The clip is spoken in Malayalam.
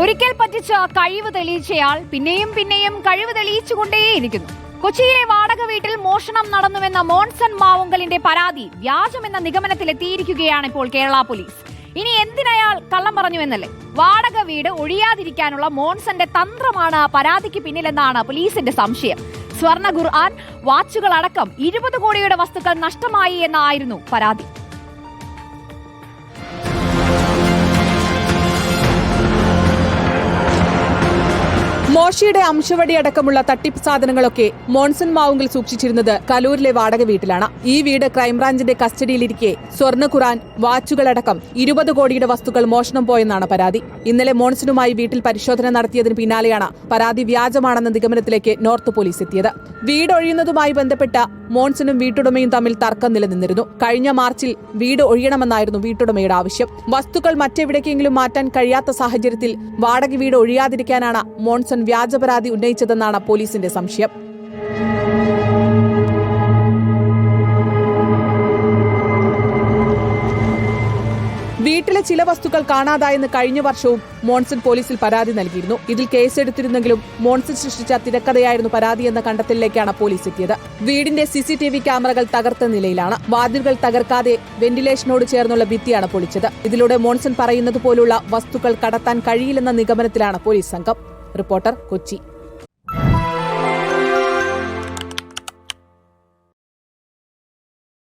ഒരിക്കൽ പറ്റിച്ച കഴിവ് തെളിയിച്ചയാൾ പിന്നെയും പിന്നെയും കഴിവ് തെളിയിച്ചുകൊണ്ടേയിരിക്കുന്നു. കൊച്ചിയിലെ വാടക വീട്ടിൽ മോഷണം നടന്നുവെന്ന മോൺസൺ മാവുങ്കലിന്റെ പരാതി വ്യാജമെന്ന നിഗമനത്തിലെത്തിയിരിക്കുകയാണ് ഇപ്പോൾ കേരള പോലീസ്. ഇനി എന്തിനയാൾ കള്ളം പറഞ്ഞുവെന്നല്ലേ? വാടക വീട് ഒഴിയാതിരിക്കാനുള്ള മോൺസന്റെ തന്ത്രമാണ് പരാതിക്ക് പിന്നിലെന്നാണ് പോലീസിന്റെ സംശയം. സ്വർണ്ണ ഖുർആൻ, വാച്ചുകളടക്കം 20 കോടിയുടെ വസ്തുക്കൾ നഷ്ടമായി എന്നായിരുന്നു പരാതി. മോശയുടെ അംശവടി അടക്കമുള്ള തട്ടിപ്പ് സാധനങ്ങളൊക്കെ മോൺസൺ മാവുങ്കൽ സൂക്ഷിച്ചിരുന്നത് കലൂരിലെ വാടക വീട്ടിലാണ്. ഈ വീട് ക്രൈംബ്രാഞ്ചിന്റെ കസ്റ്റഡിയിലിരിക്കെ സ്വർണ്ണ ഖുർആൻ, വാച്ചുകളടക്കം 20 കോടിയുടെ വസ്തുക്കൾ മോഷണം പോയെന്നാണ് പരാതി. ഇന്നലെ മോൺസണുമായി വീട്ടിൽ പരിശോധന നടത്തിയതിന് പിന്നാലെയാണ് പരാതി വ്യാജമാണെന്ന നിഗമനത്തിലേക്ക് നോർത്ത് പോലീസ് എത്തിയത്. വീട് ഒഴിയുന്നതുമായി ബന്ധപ്പെട്ട മോൺസണും വീട്ടുടമയും തമ്മിൽ തർക്കം നിലനിന്നിരുന്നു. കഴിഞ്ഞ മാർച്ചിൽ വീട് ഒഴിയണമെന്നായിരുന്നു വീട്ടുടമയുടെ ആവശ്യം. വസ്തുക്കൾ മറ്റെവിടേക്കെങ്കിലും മാറ്റാൻ കഴിയാത്ത സാഹചര്യത്തിൽ വാടക വീട് ഒഴിയാതിരിക്കാനാണ് മോൺസൺ വ്യാജ പരാതി ഉന്നയിച്ചതെന്നാണ് പോലീസിന്റെ സംശയം. വീട്ടിലെ ചില വസ്തുക്കൾ കാണാതായെന്ന് കഴിഞ്ഞ വർഷവും മോൺസൺ പോലീസിൽ പരാതി നൽകിയിരുന്നു. ഇതിൽ കേസെടുത്തിരുന്നെങ്കിലും മോൺസൺ സൃഷ്ടിച്ച തിരക്കഥയായിരുന്നു പരാതിയെന്ന കണ്ടെത്തലിലേക്കാണ് പോലീസ് എത്തിയത്. വീടിന്റെ CCTV ക്യാമറകൾ തകർത്ത നിലയിലാണ്. വാതിലുകൾ തകർക്കാതെ വെന്റിലേഷനോട് ചേർന്നുള്ള ഭിത്തിയാണ് പൊളിച്ചത്. ഇതിലൂടെ മോൺസൺ പറയുന്നത് പോലുള്ള വസ്തുക്കൾ കടത്താൻ കഴിയില്ലെന്ന നിഗമനത്തിലാണ് പോലീസ് സംഘം. റിപ്പോർട്ടർ, കൊച്ചി.